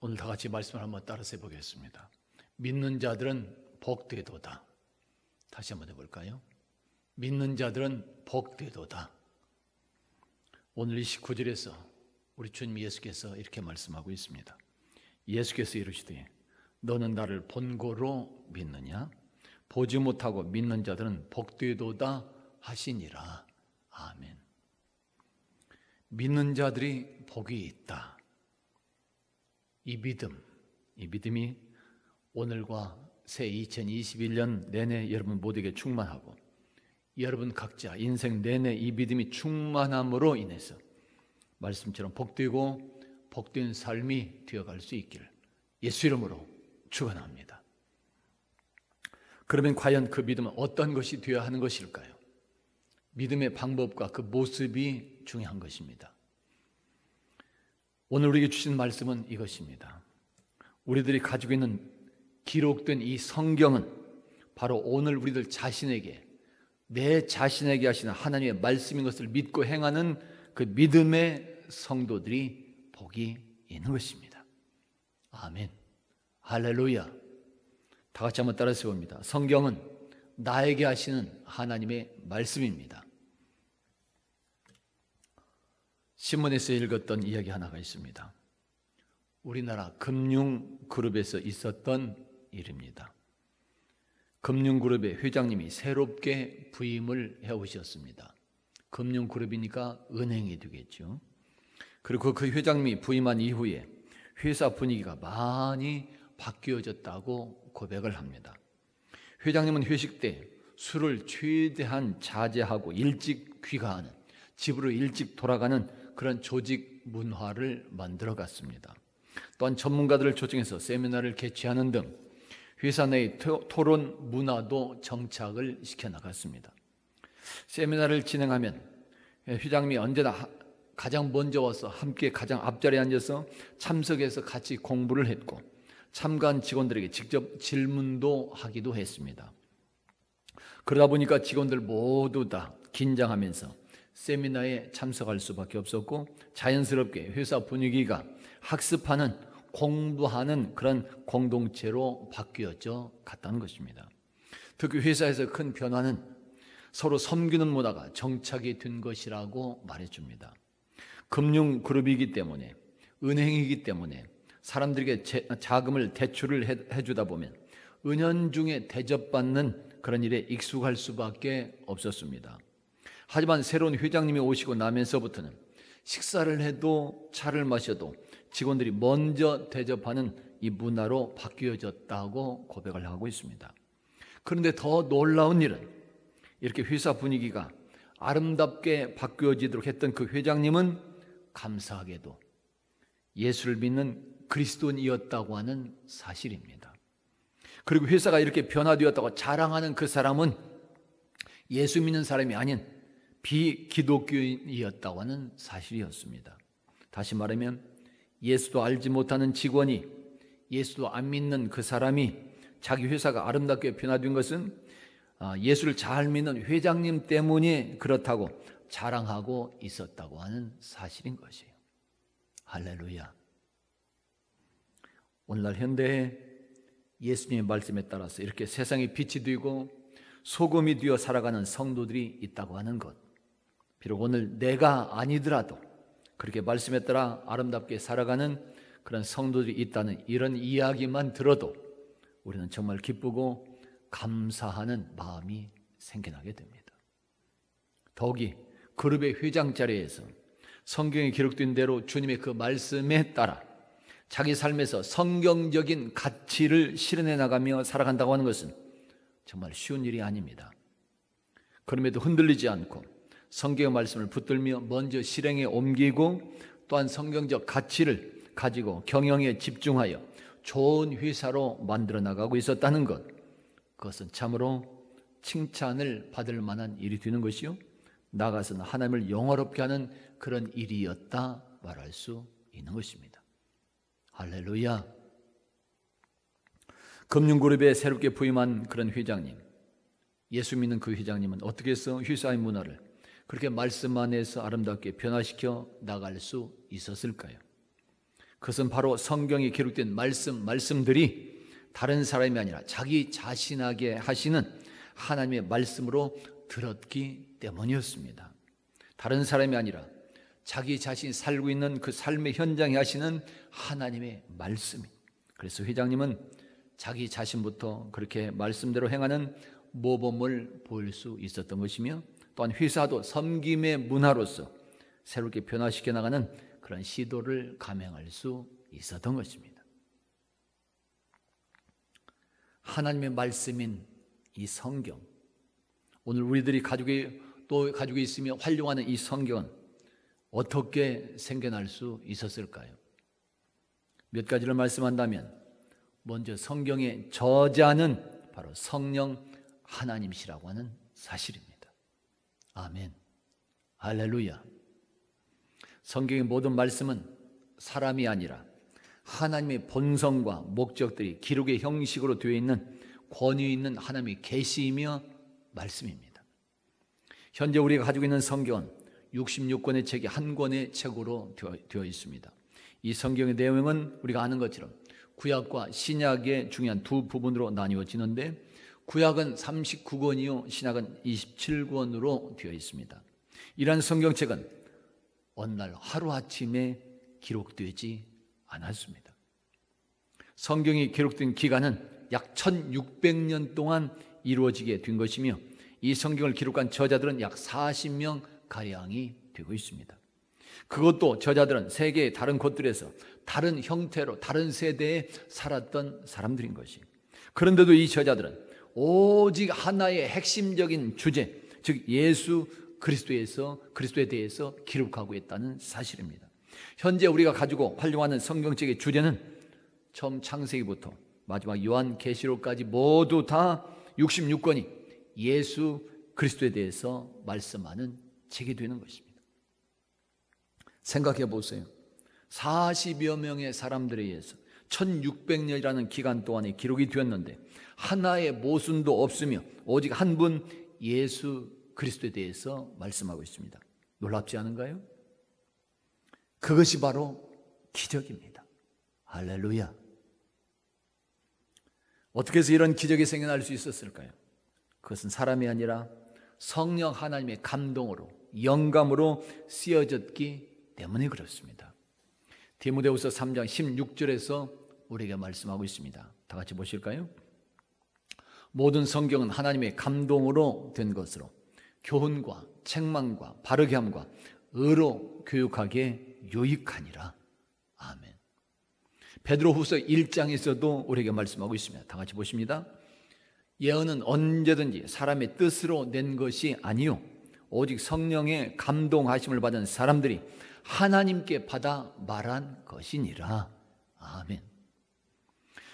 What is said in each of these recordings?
오늘 다 같이 말씀을 한번 따라서 해보겠습니다. 믿는 자들은 복되도다. 다시 한번 해볼까요? 믿는 자들은 복되도다. 오늘 29절에서 우리 주님 예수께서 이렇게 말씀하고 있습니다. 예수께서 이르시되 너는 나를 본고로 믿느냐? 보지 못하고 믿는 자들은 복되도다 하시니라. 아멘. 믿는 자들이 복이 있다. 이 믿음이 오늘과 새 2021년 내내 여러분 모두에게 충만하고 여러분 각자 인생 내내 이 믿음이 충만함으로 인해서 말씀처럼 복되고 복된 삶이 되어갈 수 있기를 예수 이름으로 축원합니다. 그러면 과연 그 믿음은 어떤 것이 되어야 하는 것일까요? 믿음의 방법과 그 모습이 중요한 것입니다. 오늘 우리에게 주신 말씀은 이것입니다. 우리들이 가지고 있는 기록된 이 성경은 바로 오늘 우리들 자신에게 내 자신에게 하시는 하나님의 말씀인 것을 믿고 행하는 그 믿음의 성도들이 복이 있는 것입니다. 아멘. 할렐루야. 다 같이 한번 따라서 봅니다. 성경은 나에게 하시는 하나님의 말씀입니다. 신문에서 읽었던 이야기 하나가 있습니다. 우리나라 금융그룹에서 있었던 일입니다. 금융그룹의 회장님이 새롭게 부임을 해오셨습니다. 금융그룹이니까 은행이 되겠죠. 그리고 그 회장님이 부임한 이후에 회사 분위기가 많이 바뀌어졌다고 고백을 합니다. 회장님은 회식 때 술을 최대한 자제하고 일찍 귀가하는, 집으로 일찍 돌아가는 그런 조직 문화를 만들어 갔습니다. 또한 전문가들을 초청해서 세미나를 개최하는 등 회사 내의 토론 문화도 정착을 시켜나갔습니다. 세미나를 진행하면 회장님이 언제나 가장 먼저 와서 함께 가장 앞자리에 앉아서 참석해서 같이 공부를 했고 참가한 직원들에게 직접 질문도 하기도 했습니다. 그러다 보니까 직원들 모두 다 긴장하면서 세미나에 참석할 수밖에 없었고 자연스럽게 회사 분위기가 학습하는, 공부하는 그런 공동체로 바뀌어져 갔다는 것입니다. 특히 회사에서 큰 변화는 서로 섬기는 문화가 정착이 된 것이라고 말해줍니다. 금융그룹이기 때문에, 은행이기 때문에 사람들에게 자금을 대출을 해주다 보면 은연중에 대접받는 그런 일에 익숙할 수밖에 없었습니다. 하지만 새로운 회장님이 오시고 나면서부터는 식사를 해도 차를 마셔도 직원들이 먼저 대접하는 이 문화로 바뀌어졌다고 고백을 하고 있습니다. 그런데 더 놀라운 일은 이렇게 회사 분위기가 아름답게 바뀌어지도록 했던 그 회장님은 감사하게도 예수를 믿는 그리스도인이었다고 하는 사실입니다. 그리고 회사가 이렇게 변화되었다고 자랑하는 그 사람은 예수 믿는 사람이 아닌 비기독교인이었다고 하는 사실이었습니다. 다시 말하면 예수도 알지 못하는 직원이, 예수도 안 믿는 그 사람이 자기 회사가 아름답게 변화된 것은 예수를 잘 믿는 회장님 때문에 그렇다고 자랑하고 있었다고 하는 사실인 것이에요. 할렐루야. 오늘날 현대에 예수님의 말씀에 따라서 이렇게 세상에 빛이 되고 소금이 되어 살아가는 성도들이 있다고 하는 것, 비록 오늘 내가 아니더라도 그렇게 말씀에 따라 아름답게 살아가는 그런 성도들이 있다는 이런 이야기만 들어도 우리는 정말 기쁘고 감사하는 마음이 생겨나게 됩니다. 더욱이 그룹의 회장 자리에서 성경에 기록된 대로 주님의 그 말씀에 따라 자기 삶에서 성경적인 가치를 실현해 나가며 살아간다고 하는 것은 정말 쉬운 일이 아닙니다. 그럼에도 흔들리지 않고 성경의 말씀을 붙들며 먼저 실행에 옮기고 또한 성경적 가치를 가지고 경영에 집중하여 좋은 회사로 만들어 나가고 있었다는 것, 그것은 참으로 칭찬을 받을 만한 일이 되는 것이요, 나아가서는 하나님을 영화롭게 하는 그런 일이었다 말할 수 있는 것입니다. 할렐루야. 금융그룹에 새롭게 부임한 그런 회장님, 예수 믿는 그 회장님은 어떻게 해서 회사의 문화를 그렇게 말씀 안에서 아름답게 변화시켜 나갈 수 있었을까요? 그것은 바로 성경에 기록된 말씀들이 다른 사람이 아니라 자기 자신에게 하시는 하나님의 말씀으로 들었기 때문이었습니다. 다른 사람이 아니라 자기 자신이 살고 있는 그 삶의 현장에 하시는 하나님의 말씀이. 그래서 회장님은 자기 자신부터 그렇게 말씀대로 행하는 모범을 보일 수 있었던 것이며, 또한 회사도 섬김의 문화로서 새롭게 변화시켜 나가는 그런 시도를 감행할 수 있었던 것입니다. 하나님의 말씀인 이 성경, 오늘 우리들이 가지고 있으며 활용하는 이 성경은 어떻게 생겨날 수 있었을까요? 몇 가지를 말씀한다면, 먼저 성경의 저자는 바로 성령 하나님이시라고 하는 사실입니다. 아멘, 할렐루야. 성경의 모든 말씀은 사람이 아니라 하나님의 본성과 목적들이 기록의 형식으로 되어 있는 권위 있는 하나님의 계시이며 말씀입니다. 현재 우리가 가지고 있는 성경은 66권의 책이 한 권의 책으로 되어 있습니다. 이 성경의 내용은 우리가 아는 것처럼 구약과 신약의 중요한 두 부분으로 나뉘어지는데, 구약은 39권이요 신약은 27권으로 되어 있습니다. 이러한 성경책은 어느 날 하루아침에 기록되지 않았습니다. 성경이 기록된 기간은 약 1600년 동안 이루어지게 된 것이며, 이 성경을 기록한 저자들은 약 40명 가량이 되고 있습니다. 그것도 저자들은 세계의 다른 곳들에서 다른 형태로 다른 세대에 살았던 사람들인 것이. 그런데도 이 저자들은 오직 하나의 핵심적인 주제, 즉 예수 그리스도에 대해서 기록하고 있다는 사실입니다. 현재 우리가 가지고 활용하는 성경책의 주제는 처음 창세기부터 마지막 요한계시록까지 모두 다 66권이 예수 그리스도에 대해서 말씀하는 책이 되는 것입니다. 생각해 보세요. 40여 명의 사람들에 의해서 1600년이라는 기간 동안에 기록이 되었는데 하나의 모순도 없으며 오직 한 분 예수 그리스도에 대해서 말씀하고 있습니다. 놀랍지 않은가요? 그것이 바로 기적입니다. 할렐루야. 어떻게 해서 이런 기적이 생겨날 수 있었을까요? 그것은 사람이 아니라 성령 하나님의 감동으로, 영감으로 쓰여졌기 때문에 그렇습니다. 디모데후서 3장 16절에서 우리에게 말씀하고 있습니다. 다 같이 보실까요? 모든 성경은 하나님의 감동으로 된 것으로 교훈과 책망과 바르게 함과 의로 교육하게 유익하니라. 아멘. 베드로후서 1장에서도 우리에게 말씀하고 있습니다. 다 같이 보십니다. 예언은 언제든지 사람의 뜻으로 낸 것이 아니요 오직 성령의 감동하심을 받은 사람들이 하나님께 받아 말한 것이니라. 아멘.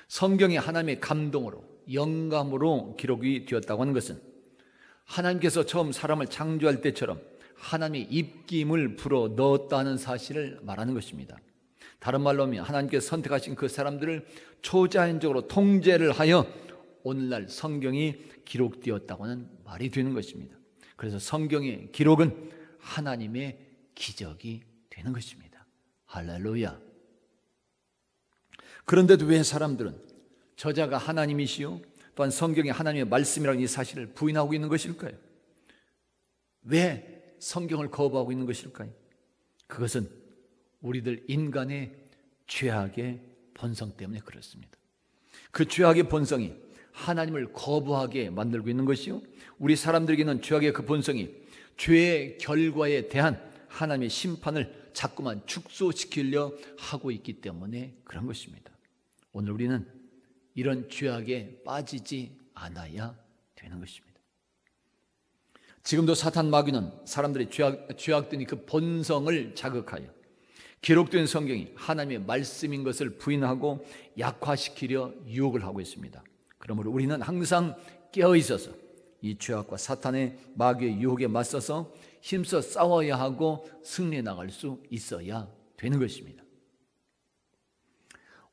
성경이 하나님의 감동으로, 영감으로 기록이 되었다고 하는 것은 하나님께서 처음 사람을 창조할 때처럼 하나님의 입김을 불어 넣었다는 사실을 말하는 것입니다. 다른 말로 하면 하나님께서 선택하신 그 사람들을 초자연적으로 통제를 하여 오늘날 성경이 기록되었다고 하는 말이 되는 것입니다. 그래서 성경의 기록은 하나님의 기적이 되는 것입니다. 할렐루야. 그런데도 왜 사람들은 저자가 하나님이시요 또한 성경이 하나님의 말씀이라는 이 사실을 부인하고 있는 것일까요? 왜 성경을 거부하고 있는 것일까요? 그것은 우리들 인간의 죄악의 본성 때문에 그렇습니다. 그 죄악의 본성이 하나님을 거부하게 만들고 있는 것이요, 우리 사람들에게는 죄악의 그 본성이 죄의 결과에 대한 하나님의 심판을 자꾸만 축소시키려 하고 있기 때문에 그런 것입니다. 오늘 우리는 이런 죄악에 빠지지 않아야 되는 것입니다. 지금도 사탄 마귀는 사람들의 죄악된 그 본성을 자극하여 기록된 성경이 하나님의 말씀인 것을 부인하고 약화시키려 유혹을 하고 있습니다. 그러므로 우리는 항상 깨어 있어서 이 죄악과 사탄의 마귀의 유혹에 맞서서 힘써 싸워야 하고 승리해 나갈 수 있어야 되는 것입니다.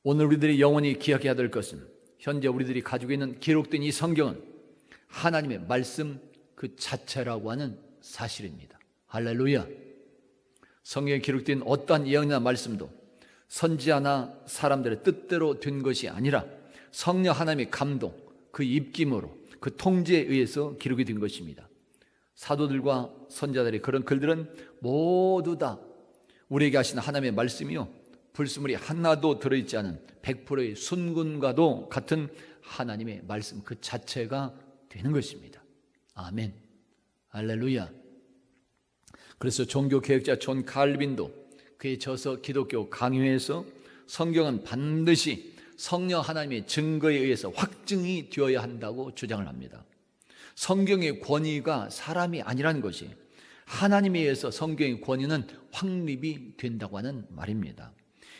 오늘 우리들이 영원히 기억해야 될 것은 현재 우리들이 가지고 있는 기록된 이 성경은 하나님의 말씀 그 자체라고 하는 사실입니다. 할렐루야. 성경에 기록된 어떠한 예언이나 말씀도 선지자나 사람들의 뜻대로 된 것이 아니라 성령 하나님의 감동, 그 입김으로, 그 통제에 의해서 기록이 된 것입니다. 사도들과 선지자들의 그런 글들은 모두 다 우리에게 하시는 하나님의 말씀이요, 불순물이 하나도 들어있지 않은 100%의 순금과도 같은 하나님의 말씀 그 자체가 되는 것입니다. 아멘, 할렐루야. 그래서 종교개혁자 존 칼빈도 그의 저서 기독교 강요에서 성경은 반드시 성령 하나님의 증거에 의해서 확증이 되어야 한다고 주장을 합니다. 성경의 권위가 사람이 아니라는 것이, 하나님에 의해서 성경의 권위는 확립이 된다고 하는 말입니다.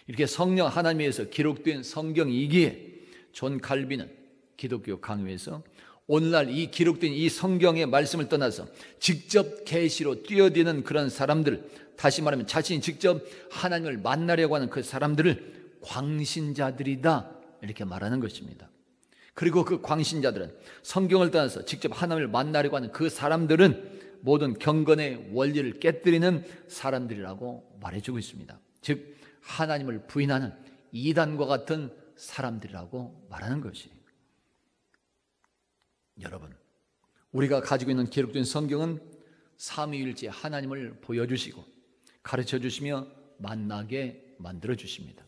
이렇게 성령 하나님에 의해서 기록된 성경이기에 존 칼빈은 기독교 강요에서 오늘날 이 기록된 이 성경의 말씀을 떠나서 직접 계시로 뛰어드는 그런 사람들, 다시 말하면 자신이 직접 하나님을 만나려고 하는 그 사람들을 광신자들이다, 이렇게 말하는 것입니다. 그리고 그 광신자들은 성경을 떠나서 직접 하나님을 만나려고 하는 그 사람들은 모든 경건의 원리를 깨뜨리는 사람들이라고 말해주고 있습니다. 즉 하나님을 부인하는 이단과 같은 사람들이라고 말하는 것이, 여러분, 우리가 가지고 있는 기록된 성경은 삼위일체 하나님을 보여주시고 가르쳐 주시며 만나게 만들어 주십니다.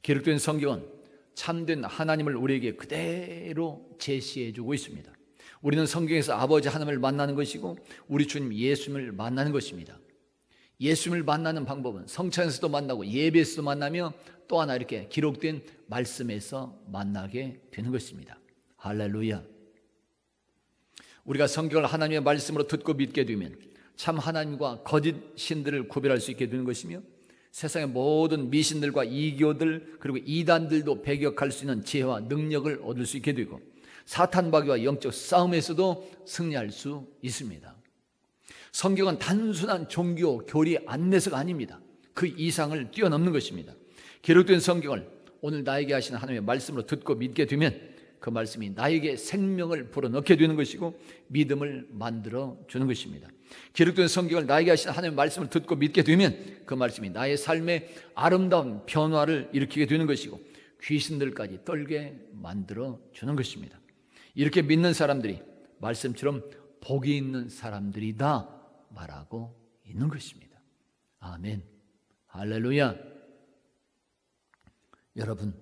기록된 성경은 참된 하나님을 우리에게 그대로 제시해 주고 있습니다. 우리는 성경에서 아버지 하나님을 만나는 것이고 우리 주님 예수님을 만나는 것입니다. 예수님을 만나는 방법은 성찬에서도 만나고 예배에서도 만나며 또 하나 이렇게 기록된 말씀에서 만나게 되는 것입니다. 할렐루야. 우리가 성경을 하나님의 말씀으로 듣고 믿게 되면 참 하나님과 거짓 신들을 구별할 수 있게 되는 것이며 세상의 모든 미신들과 이교들 그리고 이단들도 배격할 수 있는 지혜와 능력을 얻을 수 있게 되고 사탄마귀와 영적 싸움에서도 승리할 수 있습니다. 성경은 단순한 종교 교리 안내서가 아닙니다. 그 이상을 뛰어넘는 것입니다. 기록된 성경을 오늘 나에게 하시는 하나님의 말씀으로 듣고 믿게 되면 그 말씀이 나에게 생명을 불어넣게 되는 것이고 믿음을 만들어 주는 것입니다. 기록된 성경을 나에게 하시는 하나님의 말씀을 듣고 믿게 되면 그 말씀이 나의 삶에 아름다운 변화를 일으키게 되는 것이고 귀신들까지 떨게 만들어 주는 것입니다. 이렇게 믿는 사람들이 말씀처럼 복이 있는 사람들이다 말하고 있는 것입니다. 아멘, 할렐루야. 여러분,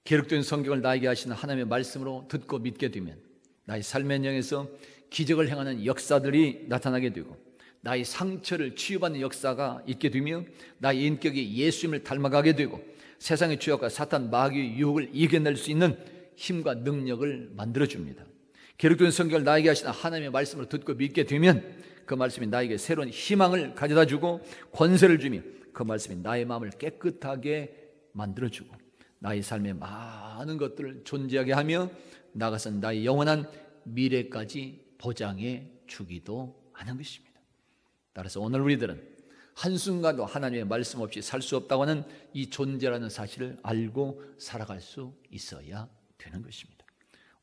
기록된 성경을 나에게 하시는 하나님의 말씀으로 듣고 믿게 되면 나의 삶의 영역에서 기적을 행하는 역사들이 나타나게 되고 나의 상처를 치유받는 역사가 있게 되며 나의 인격이 예수님을 닮아가게 되고 세상의 죄악과 사탄 마귀의 유혹을 이겨낼 수 있는 힘과 능력을 만들어줍니다. 기록된 성경을 나에게 하시는 하나님의 말씀으로 듣고 믿게 되면 그 말씀이 나에게 새로운 희망을 가져다 주고 권세를 주며 그 말씀이 나의 마음을 깨끗하게 만들어주고 나의 삶에 많은 것들을 존재하게 하며 나아가서 나의 영원한 미래까지 보장해 주기도 하는 것입니다. 따라서 오늘 우리들은 한순간도 하나님의 말씀 없이 살 수 없다고 하는 이 존재라는 사실을 알고 살아갈 수 있어야 되는 것입니다.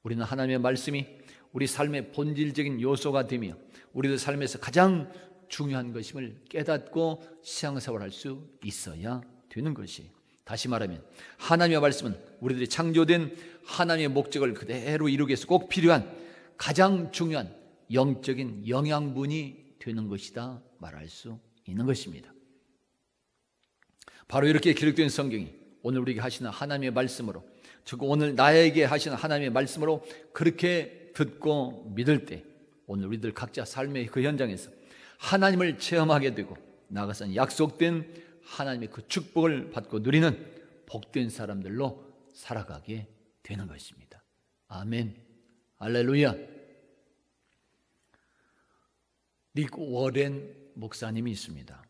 우리는 하나님의 말씀이 우리 삶의 본질적인 요소가 되며 우리들 삶에서 가장 중요한 것임을 깨닫고 신앙생활할 수 있어야 되는 것이, 다시 말하면 하나님의 말씀은 우리들이 창조된 하나님의 목적을 그대로 이루기 위해서 꼭 필요한 가장 중요한 영적인 영양분이 되는 것이다 말할 수 있는 것입니다. 바로 이렇게 기록된 성경이 오늘 우리에게 하시는 하나님의 말씀으로, 즉 오늘 나에게 하시는 하나님의 말씀으로 그렇게 듣고 믿을 때 오늘 우리들 각자 삶의 그 현장에서 하나님을 체험하게 되고 나아가서는 약속된 하나님의 그 축복을 받고 누리는 복된 사람들로 살아가게 되는 것입니다. 아멘, 할렐루야. 릭 워렌 목사님이 있습니다.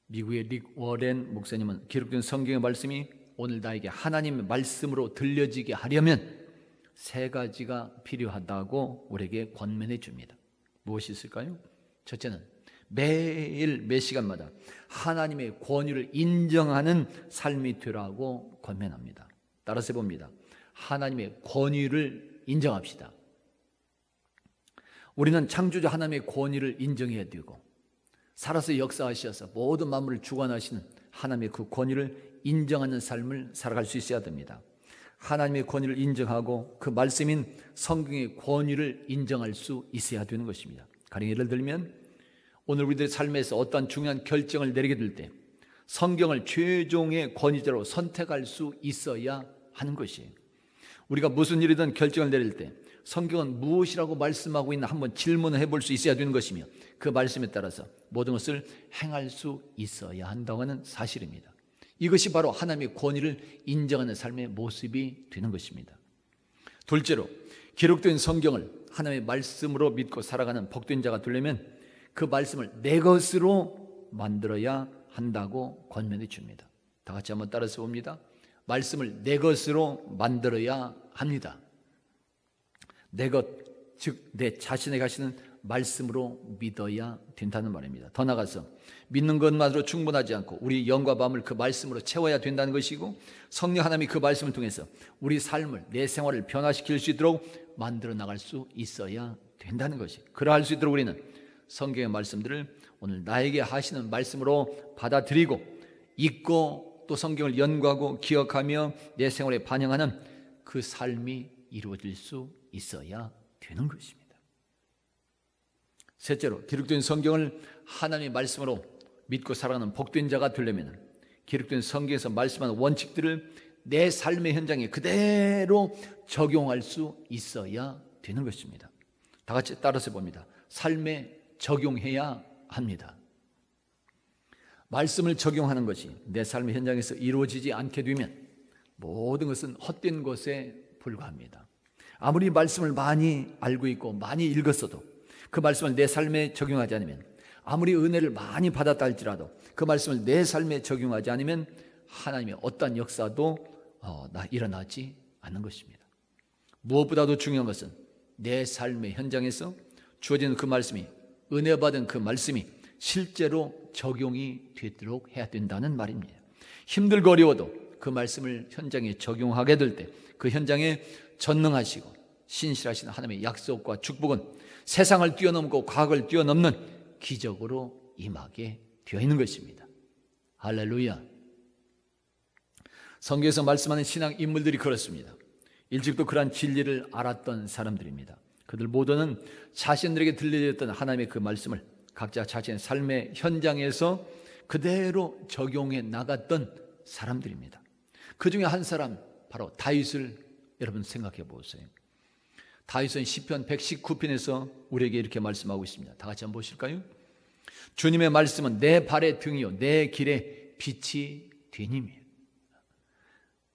미국의 릭 워렌 목사님은 기록된 성경의 말씀이 오늘 나에게 하나님의 말씀으로 들려지게 하려면 세 가지가 필요하다고 우리에게 권면해 줍니다. 무엇이 있을까요? 첫째는 매일 매 시간마다 하나님의 권위를 인정하는 삶이 되라고 권면합니다. 따라서 봅니다. 하나님의 권위를 인정합시다. 우리는 창조주 하나님의 권위를 인정해야 되고 살아서 역사하셔서 모든 만물을 주관하시는 하나님의 그 권위를 인정하는 삶을 살아갈 수 있어야 됩니다. 하나님의 권위를 인정하고 그 말씀인 성경의 권위를 인정할 수 있어야 되는 것입니다. 가령 예를 들면 오늘 우리들의 삶에서 어떤 중요한 결정을 내리게 될 때 성경을 최종의 권위자로 선택할 수 있어야 하는 것이에요. 우리가 무슨 일이든 결정을 내릴 때 성경은 무엇이라고 말씀하고 있나 한번 질문을 해볼 수 있어야 되는 것이며 그 말씀에 따라서 모든 것을 행할 수 있어야 한다고 하는 사실입니다. 이것이 바로 하나님의 권위를 인정하는 삶의 모습이 되는 것입니다. 둘째로, 기록된 성경을 하나님의 말씀으로 믿고 살아가는 복된 자가 되려면 그 말씀을 내 것으로 만들어야 한다고 권면해 줍니다. 다 같이 한번 따라서 봅니다. 말씀을 내 것으로 만들어야 합니다. 내 것, 즉 내 자신에게 하시는 말씀으로 믿어야 된다는 말입니다. 더 나아가서 믿는 것만으로 충분하지 않고 우리 영과 마음을 그 말씀으로 채워야 된다는 것이고, 성령 하나님이 그 말씀을 통해서 우리 삶을, 내 생활을 변화시킬 수 있도록 만들어 나갈 수 있어야 된다는 것이, 그러할 수 있도록 우리는 성경의 말씀들을 오늘 나에게 하시는 말씀으로 받아들이고 읽고 또 성경을 연구하고 기억하며 내 생활에 반영하는 그 삶이 이루어질 수 있어야 되는 것입니다. 셋째로, 기록된 성경을 하나님의 말씀으로 믿고 살아가는 복된 자가 되려면 기록된 성경에서 말씀하는 원칙들을 내 삶의 현장에 그대로 적용할 수 있어야 되는 것입니다. 다 같이 따라서 봅니다. 삶에 적용해야 합니다. 말씀을 적용하는 것이 내 삶의 현장에서 이루어지지 않게 되면 모든 것은 헛된 것에 불과합니다. 아무리 말씀을 많이 알고 있고 많이 읽었어도 그 말씀을 내 삶에 적용하지 않으면, 아무리 은혜를 많이 받았다 할지라도 그 말씀을 내 삶에 적용하지 않으면 하나님의 어떠한 역사도 일어나지 않는 것입니다. 무엇보다도 중요한 것은 내 삶의 현장에서 주어지는 그 말씀이, 은혜 받은 그 말씀이 실제로 적용이 되도록 해야 된다는 말입니다. 힘들고 어려워도 그 말씀을 현장에 적용하게 될 때 그 현장에 전능하시고 신실하신 하나님의 약속과 축복은 세상을 뛰어넘고 과거를 뛰어넘는 기적으로 임하게 되어 있는 것입니다. 할렐루야. 성경에서 말씀하는 신앙 인물들이 그렇습니다. 일찍도 그러한 진리를 알았던 사람들입니다. 그들 모두는 자신들에게 들려졌던 하나님의 그 말씀을 각자 자신의 삶의 현장에서 그대로 적용해 나갔던 사람들입니다. 그 중에 한 사람, 바로 다윗을 여러분 생각해 보세요. 다윗은 시편 119편에서 우리에게 이렇게 말씀하고 있습니다. 다 같이 한번 보실까요? 주님의 말씀은 내 발의 등이요 내 길의 빛이 되님이에요.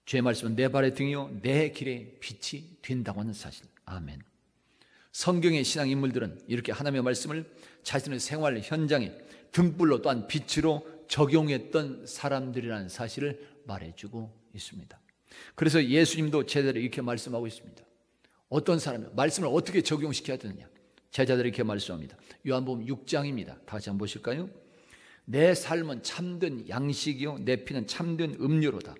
주의 말씀은 내 발의 등이요 내 길의 빛이 된다고 하는 사실. 아멘. 성경의 신앙 인물들은 이렇게 하나님의 말씀을 자신의 생활 현장에 등불로 또한 빛으로 적용했던 사람들이라는 사실을 말해주고 있습니다. 그래서 예수님도 제자들에게 이렇게 말씀하고 있습니다. 어떤 사람이 말씀을 어떻게 적용시켜야 되느냐, 제자들이 이렇게 말씀합니다. 요한복음 6장입니다. 다 같이 한번 보실까요? 내 삶은 참된 양식이요 내 피는 참된 음료로다.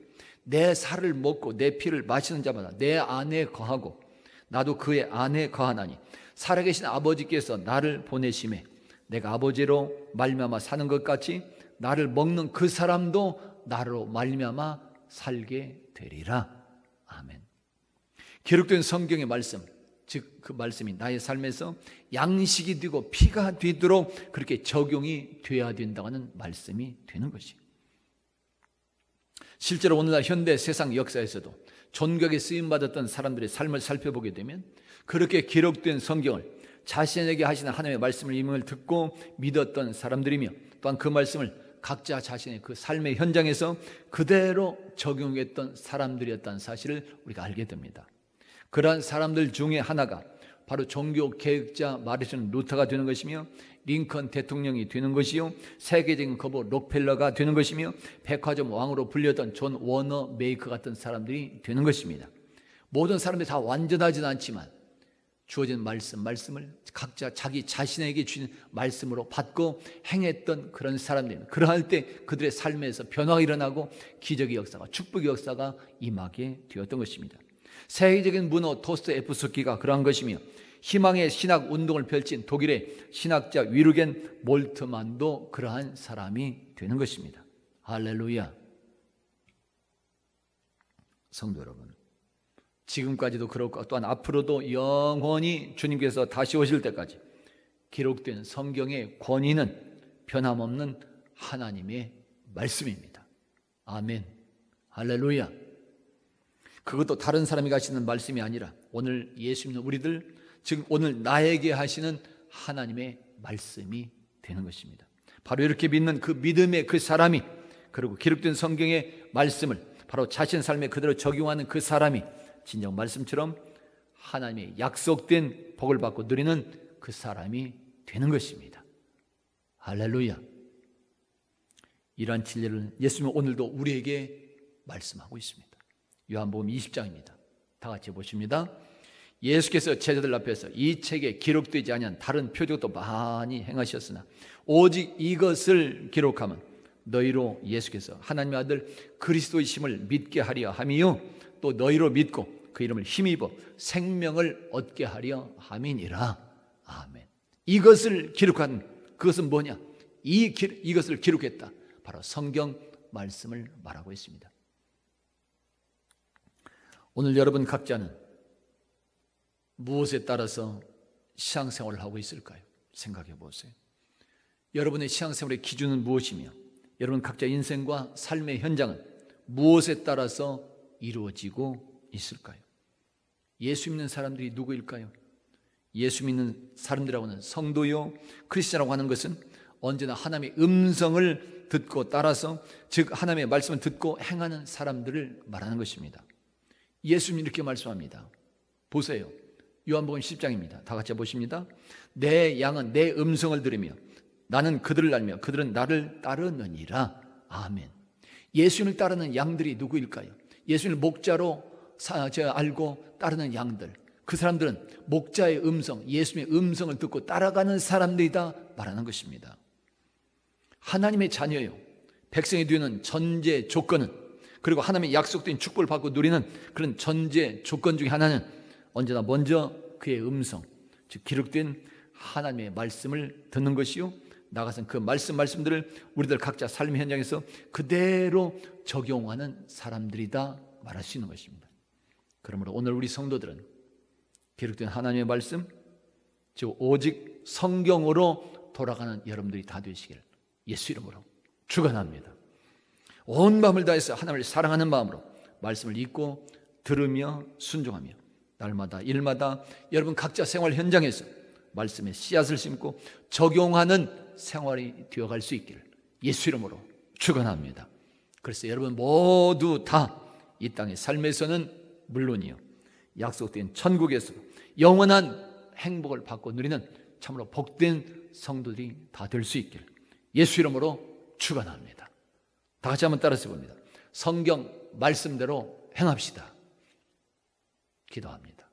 내 살을 먹고 내 피를 마시는 자마다 내 안에 거하고 나도 그의 안에 거하나니 살아계신 아버지께서 나를 보내심에 내가 아버지로 말미암아 사는 것 같이 나를 먹는 그 사람도 나로 말미암아 살게 되리라. 아멘. 기록된 성경의 말씀, 즉 그 말씀이 나의 삶에서 양식이 되고 피가 되도록 그렇게 적용이 되어야 된다고 하는 말씀이 되는 것이에요. 실제로 오늘날 현대 세상 역사에서도 존귀하게 쓰임받았던 사람들의 삶을 살펴보게 되면 그렇게 기록된 성경을 자신에게 하시는 하나님의 말씀을 임을 듣고 믿었던 사람들이며 또한 그 말씀을 각자 자신의 그 삶의 현장에서 그대로 적용했던 사람들이었다는 사실을 우리가 알게 됩니다. 그러한 사람들 중에 하나가 바로 종교 개혁자 마르틴 루터가 되는 것이며, 링컨 대통령이 되는 것이요 세계적인 거부 록펠러가 되는 것이며, 백화점 왕으로 불렸던 존 워너 메이커 같은 사람들이 되는 것입니다. 모든 사람들이 다 완전하지는 않지만 주어진 말씀을 각자 자기 자신에게 주신 말씀으로 받고 행했던 그런 사람들입니다. 그러할 때 그들의 삶에서 변화가 일어나고 기적의 역사가, 축복의 역사가 임하게 되었던 것입니다. 세계적인 문호 도스토옙스키가 그러한 것이며, 희망의 신학 운동을 펼친 독일의 신학자 위르겐 몰트만도 그러한 사람이 되는 것입니다. 할렐루야. 성도 여러분, 지금까지도 그렇고 또한 앞으로도 영원히 주님께서 다시 오실 때까지 기록된 성경의 권위는 변함없는 하나님의 말씀입니다. 아멘. 할렐루야. 그것도 다른 사람이 하시는 말씀이 아니라 오늘 예수 믿는 우리들, 즉 오늘 나에게 하시는 하나님의 말씀이 되는 것입니다. 바로 이렇게 믿는 그 믿음의 그 사람이, 그리고 기록된 성경의 말씀을 바로 자신 삶에 그대로 적용하는 그 사람이 진정 말씀처럼 하나님의 약속된 복을 받고 누리는 그 사람이 되는 것입니다. 할렐루야. 이러한 진리를 예수님은 오늘도 우리에게 말씀하고 있습니다. 요한복음 20장입니다. 다 같이 보십니다. 예수께서 제자들 앞에서 이 책에 기록되지 아니한 다른 표적도 많이 행하셨으나 오직 이것을 기록하면 너희로 예수께서 하나님의 아들 그리스도이심을 믿게 하려 함이요 또 너희로 믿고 그 이름을 힘입어 생명을 얻게 하려 함이니라. 아멘. 이것을 기록한 그것은 뭐냐? 이것을 기록했다. 바로 성경 말씀을 말하고 있습니다. 오늘 여러분 각자는 무엇에 따라서 신앙생활을 하고 있을까요? 생각해 보세요. 여러분의 신앙생활의 기준은 무엇이며 여러분 각자 인생과 삶의 현장은 무엇에 따라서 이루어지고 있을까요? 예수 믿는 사람들이 누구일까요? 예수 믿는 사람들이라고는 성도요, 크리스찬이라고 하는 것은 언제나 하나님의 음성을 듣고 따라서, 즉 하나님의 말씀을 듣고 행하는 사람들을 말하는 것입니다. 예수님이 이렇게 말씀합니다. 보세요. 요한복음 10장입니다. 다 같이 보십니다. 내 양은 내 음성을 들으며 나는 그들을 알며 그들은 나를 따르느니라. 아멘. 예수님을 따르는 양들이 누구일까요? 예수님을 목자로 알고 따르는 양들, 그 사람들은 목자의 음성, 예수님의 음성을 듣고 따라가는 사람들이다 말하는 것입니다. 하나님의 자녀요, 백성이 되는 전제 조건은, 그리고 하나님의 약속된 축복을 받고 누리는 그런 전제 조건 중에 하나는 언제나 먼저 그의 음성, 즉 기록된 하나님의 말씀을 듣는 것이요, 나가서 그 말씀들을 우리들 각자 삶의 현장에서 그대로 적용하는 사람들이다 말할 수 있는 것입니다. 그러므로 오늘 우리 성도들은 기록된 하나님의 말씀, 즉 오직 성경으로 돌아가는 여러분들이 다 되시기를 예수 이름으로 축원합니다. 온 마음을 다해서 하나님을 사랑하는 마음으로 말씀을 읽고 들으며 순종하며 날마다 일마다 여러분 각자 생활 현장에서 말씀의 씨앗을 심고 적용하는 생활이 되어갈 수 있기를 예수 이름으로 축원합니다. 그래서 여러분 모두 다 이 땅의 삶에서는 물론이요, 약속된 천국에서 영원한 행복을 받고 누리는 참으로 복된 성도들이 다 될 수 있기를 예수 이름으로 축원합니다. 다 같이 한번 따라서 봅니다. 성경 말씀대로 행합시다. 기도합니다.